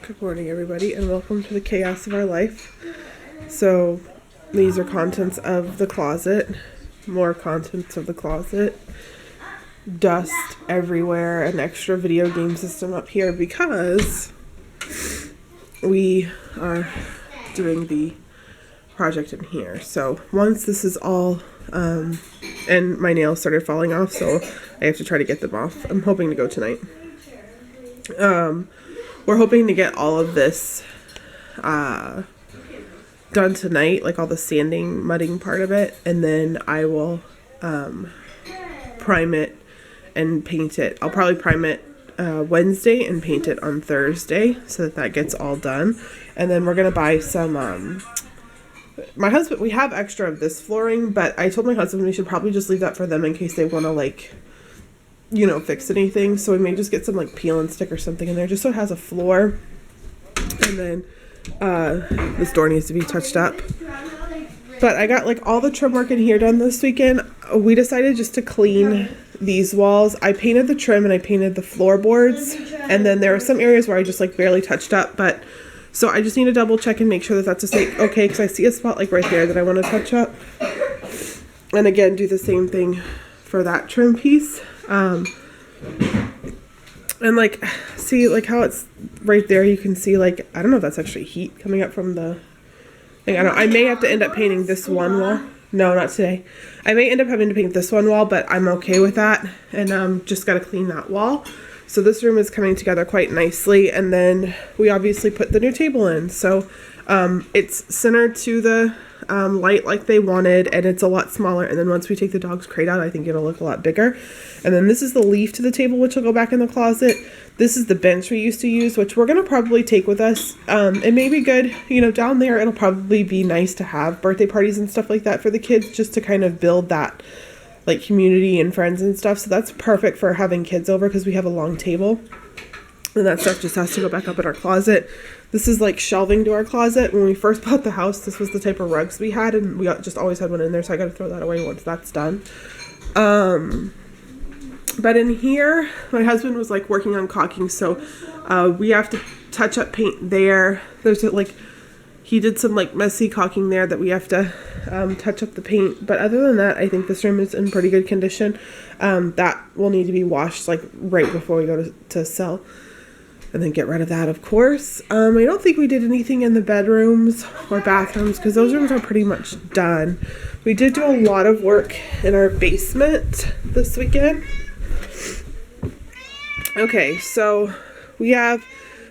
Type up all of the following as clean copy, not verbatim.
Good morning, everybody, and welcome to the chaos of our life. So, these are contents of the closet, more contents of the closet, dust everywhere, an extra video game system up here because we are doing the project in here. So, once this is all, and my nails started falling off, so I have to try to get them off. I'm hoping to go tonight. We're hoping to get all of this done tonight, like all the sanding, mudding part of it, and then I will prime it and paint it. I'll probably prime it Wednesday and paint it on Thursday so that that gets all done. And then we're going to buy some, my husband, we have extra of this flooring, but I told my husband we should probably just leave that for them in case they want to, like, you know, fix anything. So we may just get some like peel and stick or something in there just so it has a floor. And then this door needs to be touched up. But I got like all the trim work in here done this weekend. We decided just to clean these walls. I painted the trim and I painted the floorboards, and then there are some areas where I just like barely touched up, but so I just need to double check and make sure that that's just like okay, because I see a spot like right there that I want to touch up. And again, do the same thing for that trim piece. And like, see like how it's right there, you can see like, I don't know if that's actually heat coming up from the thing. I may have to end up painting this one wall. No, not today. I may end up having to paint this one wall, but I'm okay with that. And just got to clean that wall. So this room is coming together quite nicely. And then we obviously put the new table in. So it's centered to the light like they wanted, and it's a lot smaller. And then once we take the dog's crate out, I think it'll look a lot bigger. And then this is the leaf to the table, which will go back in the closet. This is the bench we used to use, which we're going to probably take with us. It may be good, you know, down there. It'll probably be nice to have birthday parties and stuff like that for the kids, just to kind of build that like community and friends and stuff. So that's perfect for having kids over because we have a long table. And that stuff just has to go back up in our closet. This is like shelving to our closet. When we first bought the house, this was the type of rugs we had, and we just always had one in there, so I got to throw that away once that's done. But in here, my husband was like working on caulking, so we have to touch up paint there. There's like, he did some like messy caulking there that we have to touch up the paint. But other than that, I think this room is in pretty good condition. That will need to be washed like right before we go to sell. And then get rid of that, of course. I don't think we did anything in the bedrooms or bathrooms because those rooms are pretty much done. We did do a lot of work in our basement this weekend. Okay, so we have,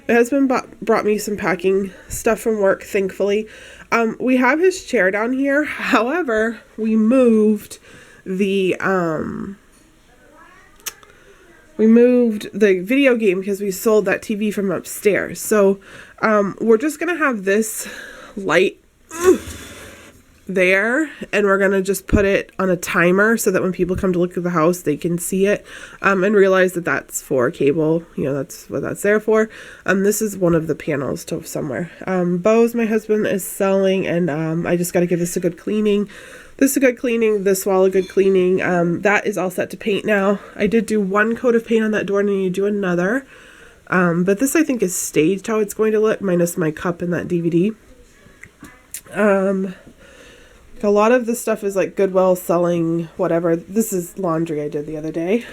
my husband brought me some packing stuff from work, thankfully. We have his chair down here. However, we moved the video game because we sold that TV from upstairs. So we're just going to have this light there, and we're going to just put it on a timer so that when people come to look at the house, they can see it and realize that that's for cable. You know, that's what that's there for. This is one of the panels to somewhere. Bose, my husband, is selling, and I just got to give this a good cleaning. This is a good cleaning. This wall a good cleaning. That is all set to paint now. I did do one coat of paint on that door and I need to do another. But this I think is staged how it's going to look, minus my cup and that DVD. A lot of this stuff is like Goodwill selling, whatever. This is laundry I did the other day.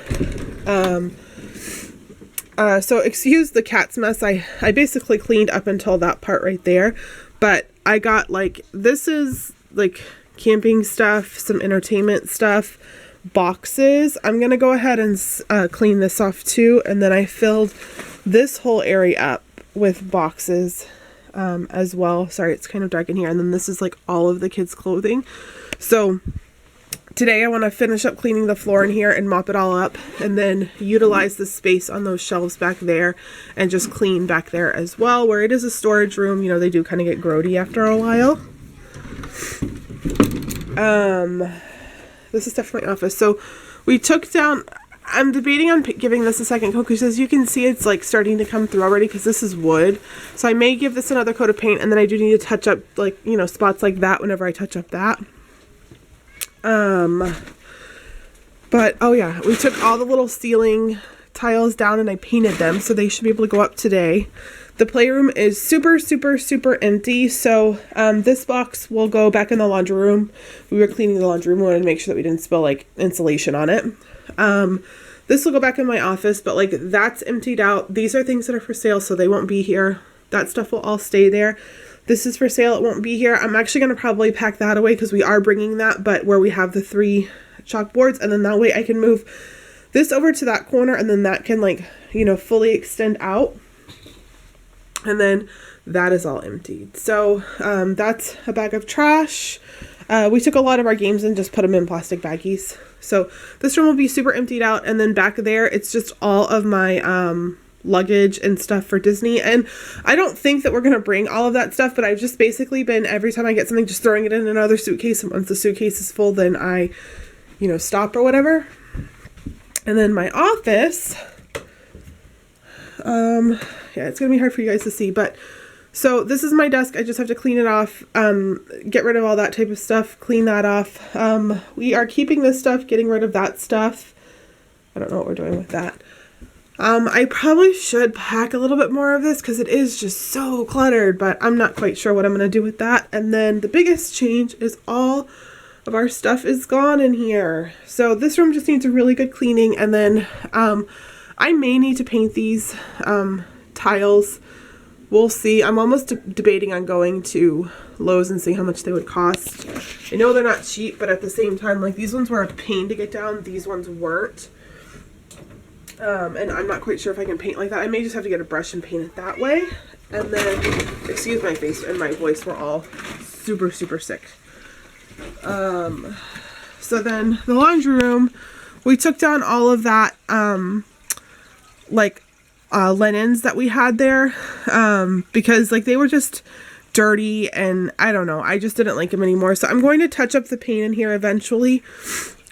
So excuse the cat's mess. I basically cleaned up until that part right there. But I got like, this is like camping stuff, some entertainment stuff, boxes. I'm going to go ahead and clean this off too. And then I filled this whole area up with boxes as well. Sorry, it's kind of dark in here. And then this is like all of the kids' clothing. So today I want to finish up cleaning the floor in here and mop it all up, and then utilize the space on those shelves back there and just clean back there as well. Where it is a storage room, you know, they do kind of get grody after a while. This is stuff from my office. So we took down, I'm debating on giving this a second coat because as you can see, it's like starting to come through already because this is wood. So I may give this another coat of paint, and then I do need to touch up like, you know, spots like that whenever I touch up that. But oh yeah, we took all the little ceiling tiles down and I painted them, so they should be able to go up today. The playroom is super, super, super empty. So this box will go back in the laundry room. We were cleaning the laundry room. We wanted to make sure that we didn't spill like insulation on it. This will go back in my office, but like that's emptied out. These are things that are for sale, so they won't be here. That stuff will all stay there. This is for sale. It won't be here. I'm actually going to probably pack that away because we are bringing that, but where we have the 3 chalkboards, and then that way I can move this over to that corner, and then that can like, you know, fully extend out. And then that is all emptied. So that's a bag of trash. We took a lot of our games and just put them in plastic baggies. So this room will be super emptied out. And then back there, it's just all of my luggage and stuff for Disney. And I don't think that we're going to bring all of that stuff, but I've just basically been, every time I get something, just throwing it in another suitcase. And once the suitcase is full, then I, you know, stop or whatever. And then my office, yeah, it's gonna be hard for you guys to see, but so this is my desk. I just have to clean it off, get rid of all that type of stuff, clean that off. We are keeping this stuff, getting rid of that stuff. I don't know what we're doing with that. I probably should pack a little bit more of this because it is just so cluttered, but I'm not quite sure what I'm gonna do with that. And then the biggest change is all of our stuff is gone in here. So this room just needs a really good cleaning, and then I may need to paint these tiles. We'll see. I'm almost debating on going to Lowe's and seeing how much they would cost. I know they're not cheap, but at the same time, like these ones were a pain to get down. These ones weren't. And I'm not quite sure if I can paint like that. I may just have to get a brush and paint it that way. And then, excuse my face and my voice, we're all super, super sick. So then the laundry room, we took down all of that, linens that we had there, because like they were just dirty and I don't know, I just didn't like them anymore. So I'm going to touch up the paint in here eventually.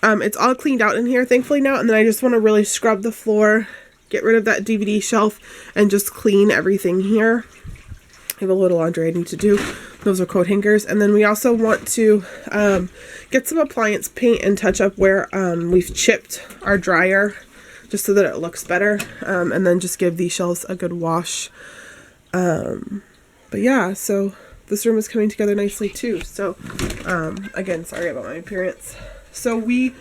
It's all cleaned out in here thankfully now, and then I just want to really scrub the floor, get rid of that DVD shelf, and just clean everything here. I have a little laundry I need to do. Those are coat hangers. And then we also want to get some appliance paint and touch up where we've chipped our dryer, just so that it looks better, and then just give these shelves a good wash. But yeah, so this room is coming together nicely too. So again, sorry about my appearance. So we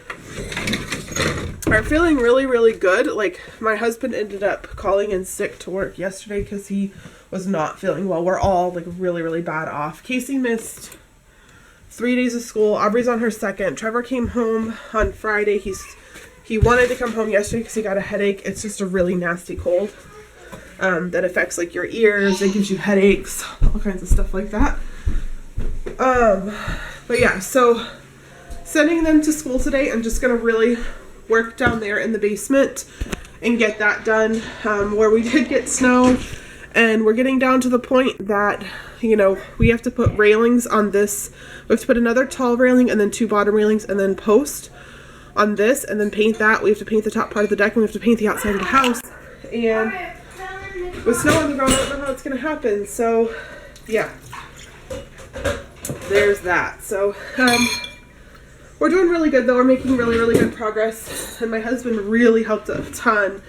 are feeling really, really good. Like my husband ended up calling in sick to work yesterday because he was not feeling well. We're all like really, really bad off. Casey missed 3 days of school. Aubrey's on her 2nd. Trevor came home on Friday. He wanted to come home yesterday because he got a headache. It's just a really nasty cold that affects like your ears. It gives you headaches, all kinds of stuff like that. But yeah, so sending them to school today. I'm just gonna really work down there in the basement and get that done, where we did get snow, and we're getting down to the point that, you know, we have to put railings on this. We have to put another tall railing and then 2 bottom railings and then post on this, and then paint that. We have to paint the top part of the deck, and we have to paint the outside of the house. And with snow on the ground, I don't know how it's gonna happen. So yeah, there's that. So we're doing really good though. We're making really, really good progress, and my husband really helped a ton.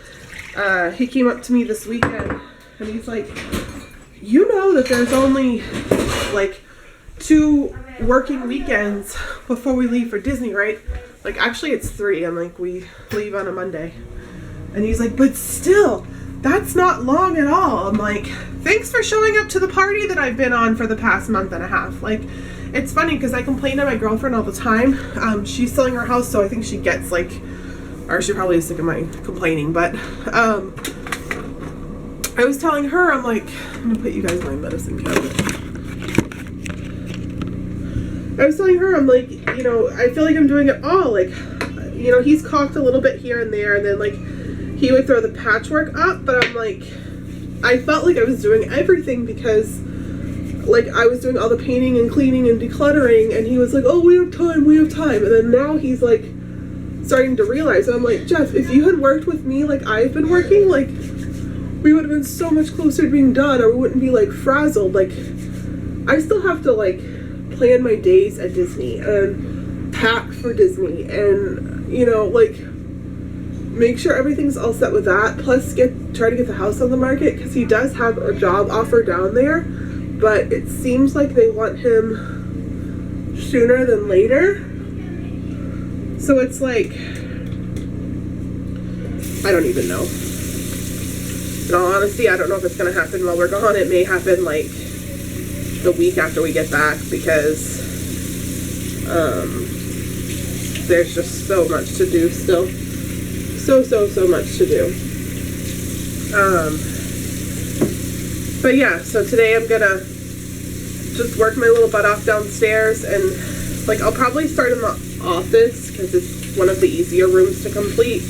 He came up to me this weekend and he's like, you know that there's only like 2 working weekends before we leave for Disney, right? Like actually it's 3. I'm like, we leave on a Monday. And he's like, but still, that's not long at all. I'm like, thanks for showing up to the party that I've been on for the past month and a half. Like, it's funny because I complain to my girlfriend all the time. She's selling her house, so I think she gets like, or she probably is sick of my complaining, but I was telling her, I'm like, I'm gonna put you guys in my medicine cabinet. I was telling her, I'm like, you know, I feel like I'm doing it all. Like, you know, he's caulked a little bit here and there, and then like he would throw the patchwork up, but I'm like, I felt like I was doing everything because like I was doing all the painting and cleaning and decluttering, and he was like, oh, we have time, and then now he's like starting to realize, and I'm like, Jeff, if you had worked with me like I've been working, like we would have been so much closer to being done, or we wouldn't be like frazzled. Like I still have to like plan my days at Disney and pack for Disney, and you know, like make sure everything's all set with that, plus try to get the house on the market, because he does have a job offer down there, but it seems like they want him sooner than later. So it's like, I don't even know. In all honesty, I don't know if it's going to happen while we're gone. It may happen like the week after we get back, because there's just so much to do still. So much to do. But yeah, so today I'm gonna just work my little butt off downstairs, and like I'll probably start in the office because it's one of the easier rooms to complete.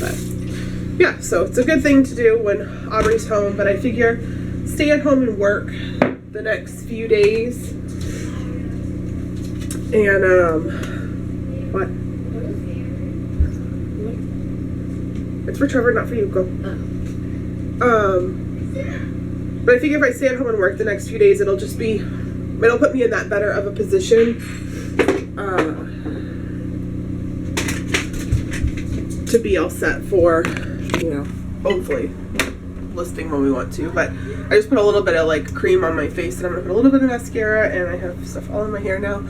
But yeah, so it's a good thing to do when Aubrey's home, but I figure stay at home and work the next few days. And what? It's for Trevor, not for you. Go. But I figure if I stay at home and work the next few days, it'll put me in that better of a position to be all set for, hopefully listing when we want to. But I just put a little bit of like cream on my face, and I'm gonna put a little bit of mascara, and I have stuff all in my hair now.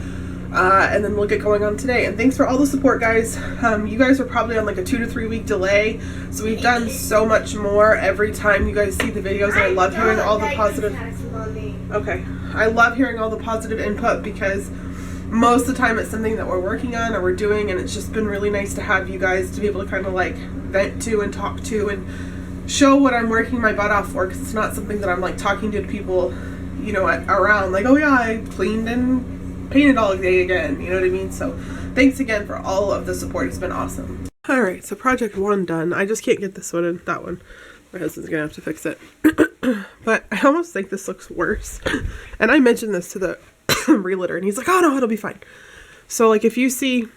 And then we'll get going on today. And thanks for all the support, guys. You guys are probably on like a 2 to 3 week delay, so we've done so much more every time you guys see the videos, and I love hearing all the positive. Okay, I love hearing all the positive input, because most of the time it's something that we're working on or we're doing, and it's just been really nice to have you guys to be able to kind of like vent to and talk to and show what I'm working my butt off for, because it's not something that I'm like talking to people, around like, oh yeah, I cleaned and painted all day again, you know what I mean? So thanks again for all of the support. It's been awesome. All right, so project 1 done. I just can't get this one and that one. My husband's gonna have to fix it. But I almost think this looks worse. And I mentioned this to the realtor, and he's like, oh no, it'll be fine. So like if you see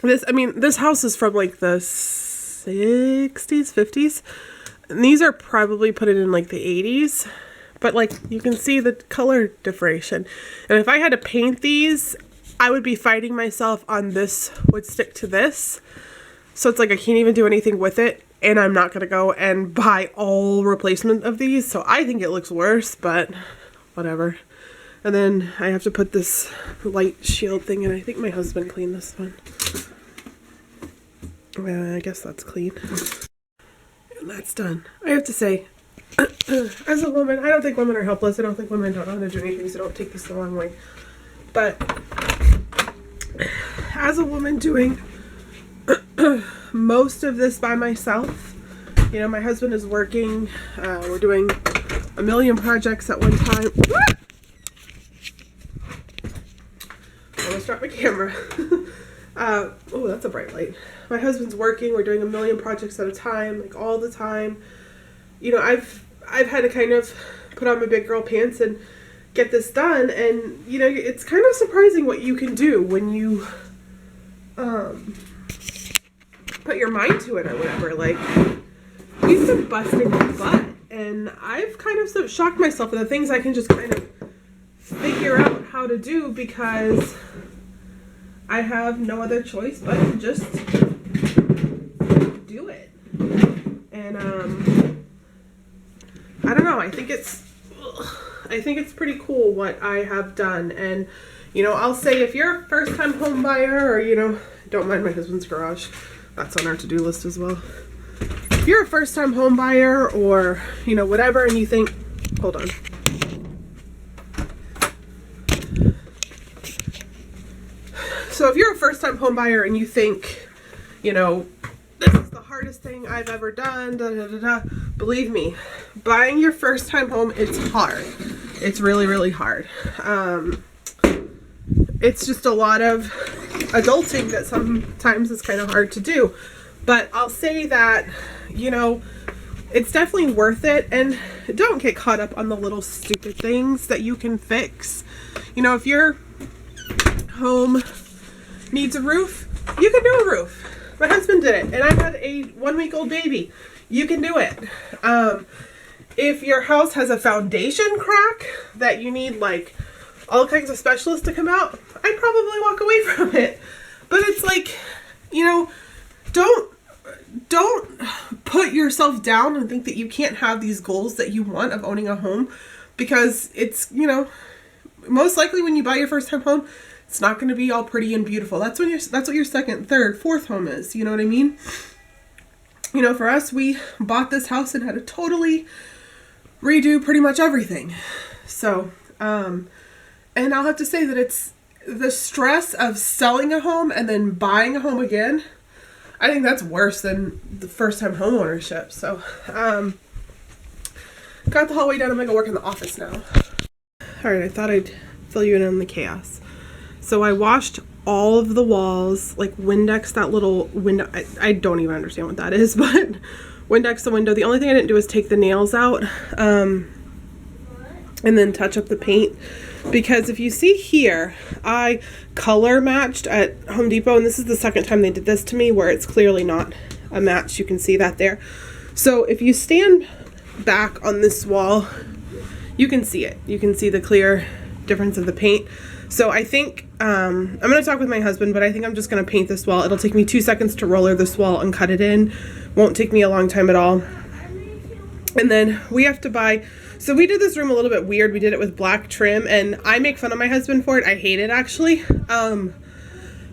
this, I mean, this house is from like the 60s, 50s. And these are probably put in like the 80s. But like you can see the color differentiation. And if I had to paint these, I would be fighting myself on this would stick to this. So it's like I can't even do anything with it. And I'm not going to go and buy all replacement of these. So I think it looks worse, but whatever. And then I have to put this light shield thing in. I think my husband cleaned this one. I guess that's clean. And that's done. I have to say, as a woman, I don't think women are helpless. I don't think women don't know how to do anything, so don't take this the wrong way. But as a woman doing most of this by myself, my husband is working. We're doing a million projects at one time. Almost dropped my camera. Oh, that's a bright light. My husband's working. We're doing a million projects at a time, like all the time. I've had to kind of put on my big girl pants and get this done, and it's kind of surprising what you can do when you put your mind to it or whatever. Like, we've been busting my butt, and I've kind of shocked myself at the things I can just kind of figure out how to do, because I have no other choice but to just do it. And I don't know, I think it's pretty cool what I have done. And I'll say, if you're a first time home buyer, or don't mind my husband's garage, that's on our to-do list as well. If you're a first time home buyer, or whatever, and you think, hold on, so if you're a first time home buyer and you think, this is the hardest thing I've ever done, believe me, buying your first time home, it's hard. It's really, really hard. It's just a lot of adulting that sometimes is kind of hard to do. But I'll say that, it's definitely worth it. And don't get caught up on the little stupid things that you can fix. If your home needs a roof, you can do a roof. My husband did it, and I had a 1-week-old baby. You can do it. If your house has a foundation crack that you need like all kinds of specialists to come out, I'd probably walk away from it. But it's like, you know, don't put yourself down and think that you can't have these goals that you want of owning a home, because it's, you know, most likely when you buy your first time home, it's not going to be all pretty and beautiful. That's what your second, third, fourth home is. You know what I mean? You know, for us, we bought this house and had to totally redo pretty much everything. So, and I'll have to say that it's the stress of selling a home and then buying a home again. I think that's worse than the first time home ownership. So, got the hallway done. I'm gonna go work in the office now. All right, I thought I'd fill you in on the chaos. So I washed all of the walls, like Windex that little window. I don't even understand what that is, but Windex the window. The only thing I didn't do is take the nails out, and then touch up the paint. Because if you see here, I color matched at Home Depot, and this is the second time they did this to me, where it's clearly not a match. You can see that there. So if you stand back on this wall, you can see it. You can see the clear difference of the paint. So I think, I'm going to talk with my husband, but I think I'm just going to paint this wall. It'll take me 2 seconds to roller this wall and cut it in. Won't take me a long time at all. And then we have to buy, so we did this room a little bit weird. We did it with black trim, and I make fun of my husband for it. I hate it, actually.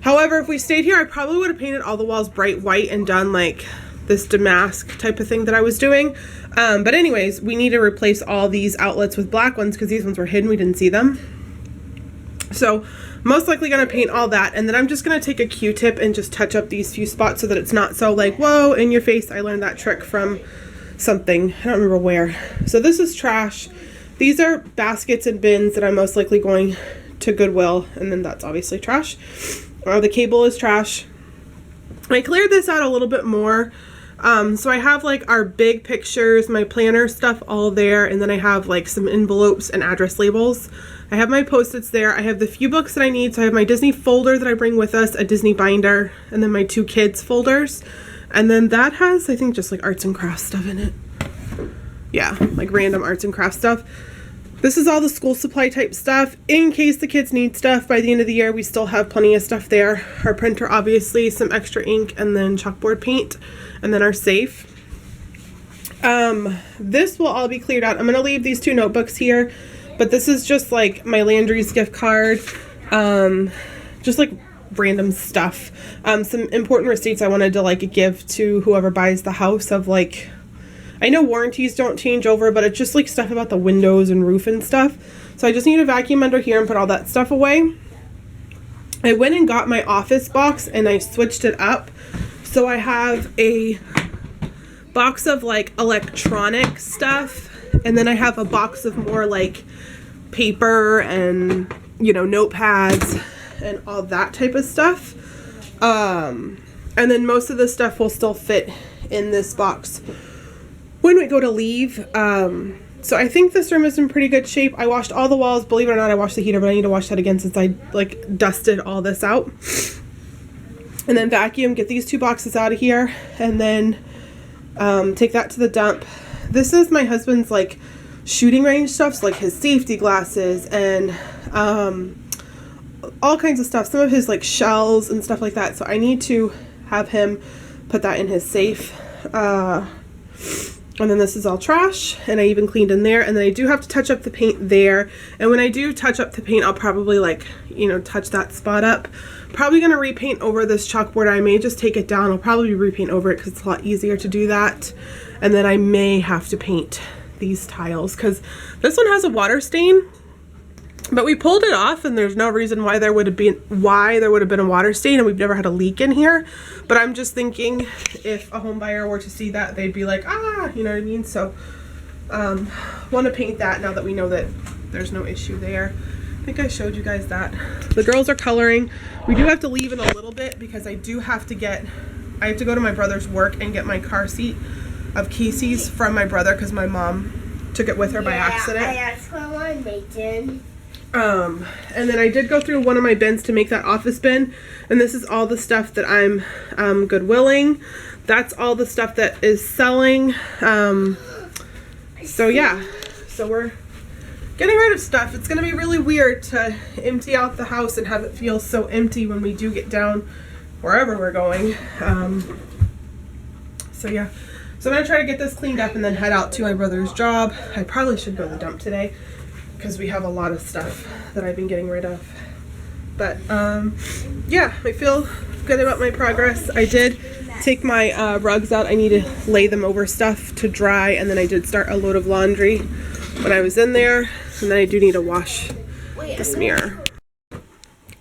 However, if we stayed here, I probably would have painted all the walls bright white and done like this damask type of thing that I was doing. But anyways, we need to replace all these outlets with black ones because these ones were hidden. We didn't see them. So most likely going to paint all that, and then I'm just going to take a Q-tip and just touch up these few spots so that it's not so like, whoa, in your face. I learned that trick from something. I don't remember where. So this is trash. These are baskets and bins that I'm most likely going to Goodwill, and then that's obviously trash. The cable is trash. I cleared this out a little bit more. So I have like our big pictures, my planner stuff all there, and then I have like some envelopes and address labels. I have my Post-its there. I have the few books that I need. So I have my Disney folder that I bring with us, a Disney binder, and then my 2 kids folders. And then that has, I think, just like arts and crafts stuff in it. Yeah, like random arts and crafts stuff. This is all the school supply type stuff. In case the kids need stuff by the end of the year, we still have plenty of stuff there. Our printer, obviously, some extra ink, and then chalkboard paint, and then our safe. This will all be cleared out. I'm going to leave these 2 notebooks here, but this is just like my Landry's gift card, just like random stuff. Some important receipts I wanted to like give to whoever buys the house of like, I know warranties don't change over, but it's just like stuff about the windows and roof and stuff. So I just need to vacuum under here and put all that stuff away. I went and got my office box and I switched it up. So I have a box of like electronic stuff, and then I have a box of more like paper and, you know, notepads and all that type of stuff. And then most of the stuff will still fit in this box when we go to leave. So I think this room is in pretty good shape. I washed all the walls. Believe it or not, I washed the heater, but I need to wash that again since I like dusted all this out. And then vacuum, get these 2 boxes out of here, and then take that to the dump. This is my husband's like shooting range stuff, so like his safety glasses and all kinds of stuff. Some of his like shells and stuff like that. So I need to have him put that in his safe. And then this is all trash, and I even cleaned in there. And then I do have to touch up the paint there. And when I do touch up the paint, I'll probably like, you know, touch that spot up. Probably going to repaint over this chalkboard. I may just take it down. I'll probably repaint over it because it's a lot easier to do that. And then I may have to paint these tiles because this one has a water stain. But we pulled it off, and there's no reason why there would have been a water stain, and we've never had a leak in here. But I'm just thinking if a home buyer were to see that, they'd be like, ah, you know what I mean? So want to paint that now that we know that there's no issue there. I think I showed you guys that. The girls are coloring. We do have to leave in a little bit because I have to go to my brother's work and get my car seat of Casey's from my brother because my mom took it with her by accident. I asked for one, Mason. And then I did go through one of my bins to make that office bin, and this is all the stuff that I'm Goodwilling. That's all the stuff that is selling. So yeah, so we're getting rid of stuff. It's gonna be really weird to empty out the house and have it feel so empty when we do get down wherever we're going. So yeah, so I'm gonna try to get this cleaned up and then head out to my brother's job. I probably should go to the dump today because we have a lot of stuff that I've been getting rid of. But yeah, I feel good about my progress. I did take my rugs out. I need to lay them over stuff to dry, and then I did start a load of laundry when I was in there, and then I do need to wash this mirror.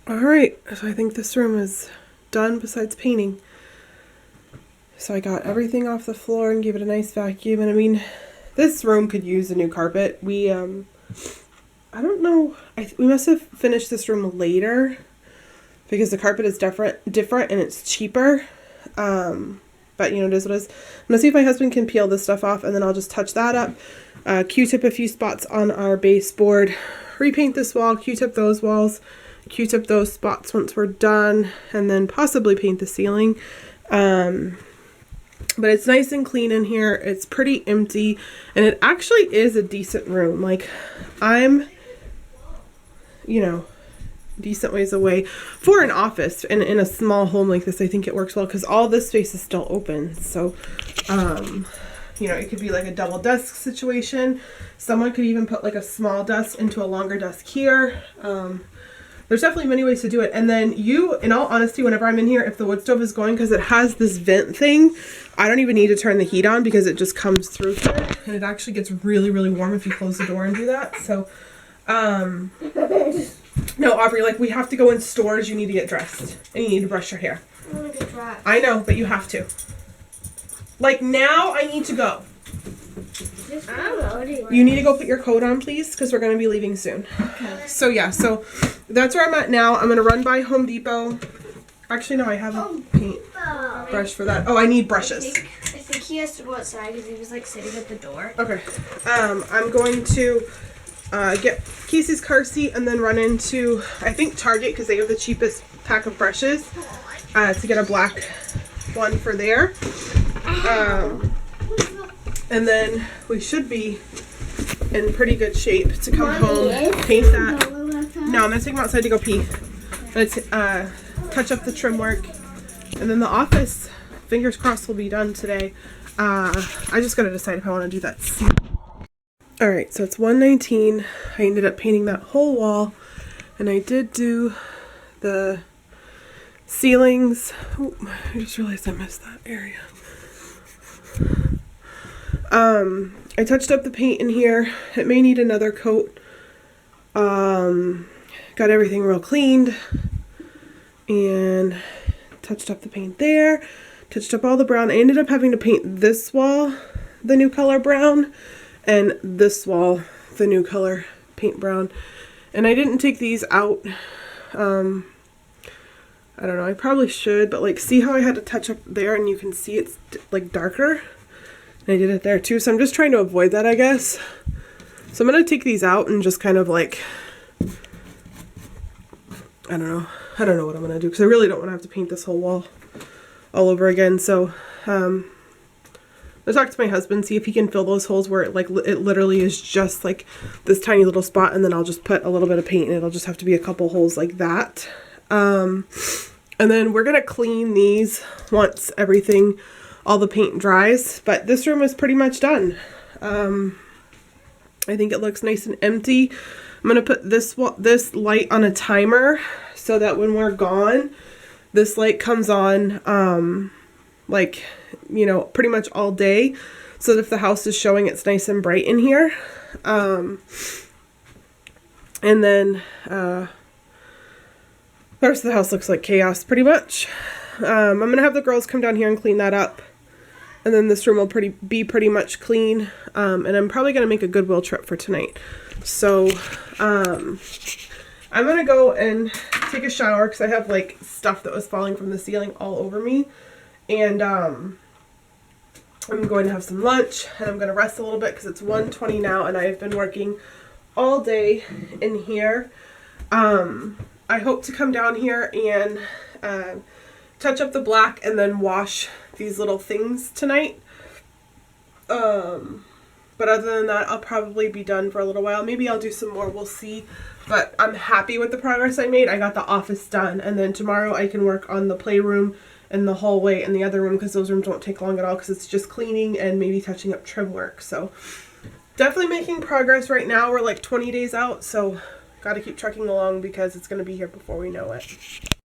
Alright, so I think this room is done besides painting. So I got everything off the floor and gave it a nice vacuum, and I mean, this room could use a new carpet. We I don't know, we must have finished this room later because the carpet is different and it's cheaper. But you know, it is what it is. I'm gonna see if my husband can peel this stuff off, and then I'll just touch that up. Q-tip a few spots on our baseboard, repaint this wall, Q-tip those walls, Q-tip those spots once we're done, and then possibly paint the ceiling. But it's nice and clean in here. It's pretty empty, and it actually is a decent room. Like, I'm, you know, decent ways away for an office, and in a small home like this I think it works well because all this space is still open. So you know, it could be like a double desk situation. Someone could even put like a small desk into a longer desk here. There's definitely many ways to do it. And then you, in all honesty, whenever I'm in here, if the wood stove is going, because it has this vent thing, I don't even need to turn the heat on because it just comes through here, and it actually gets really, really warm if you close the door and do that. So no, Aubrey, like, we have to go in stores. You need to get dressed, and you need to brush your hair. I want to get dressed. I know, but you have to. Like, now I need to go. You need to go put your coat on, please, because we're going to be leaving soon. Okay. So yeah, so that's where I'm at now. I'm going to run by Home Depot. Actually, no, I have a paint brush for that. Oh, I need brushes. I think he has to go outside because he was like sitting at the door. Okay. I'm going to get Casey's car seat and then run into, I think, Target because they have the cheapest pack of brushes to get a black one for there. And then we should be in pretty good shape to come home, paint that. No, I'm going to take him outside to go pee. I'm going to touch up the trim work. And then the office, fingers crossed, will be done today. I just got to decide if I want to do that. Alright, so it's 1:19. I ended up painting that whole wall. And I did do the ceilings. Oh, I just realized I missed that area. I touched up the paint in here. It may need another coat. Got everything real cleaned and touched up the paint there. Touched up all the brown. I ended up having to paint this wall the new color brown and this wall the new color paint brown. And I didn't take these out. I don't know, I probably should, but like, see how I had to touch up there and you can see it's like darker? And I did it there too, so I'm just trying to avoid that, I guess. So I'm going to take these out and just kind of like, I don't know what I'm going to do, because I really don't want to have to paint this whole wall all over again. So I'll talk to my husband, see if he can fill those holes where it literally is just like this tiny little spot, and then I'll just put a little bit of paint and it'll just have to be a couple holes like that. And then we're going to clean these once all the paint dries, but this room is pretty much done. I think it looks nice and empty. I'm going to put this light on a timer so that when we're gone, this light comes on, like, you know, pretty much all day, so that if the house is showing, it's nice and bright in here. And then, the rest of the house looks like chaos pretty much. I'm going to have the girls come down here and clean that up. And then this room will be pretty much clean. And I'm probably going to make a Goodwill trip for tonight. So, I'm going to go and take a shower because I have like stuff that was falling from the ceiling all over me. And I'm going to have some lunch and I'm going to rest a little bit because it's 1:20 now and I have been working all day in here. I hope to come down here and touch up the black and then wash these little things tonight. But other than that, I'll probably be done for a little while. Maybe I'll do some more. We'll see. But I'm happy with the progress I made. I got the office done. And then tomorrow I can work on the playroom and the hallway and the other room because those rooms won't take long at all because it's just cleaning and maybe touching up trim work. So definitely making progress right now. We're like 20 days out. So got to keep trucking along because it's going to be here before we know it.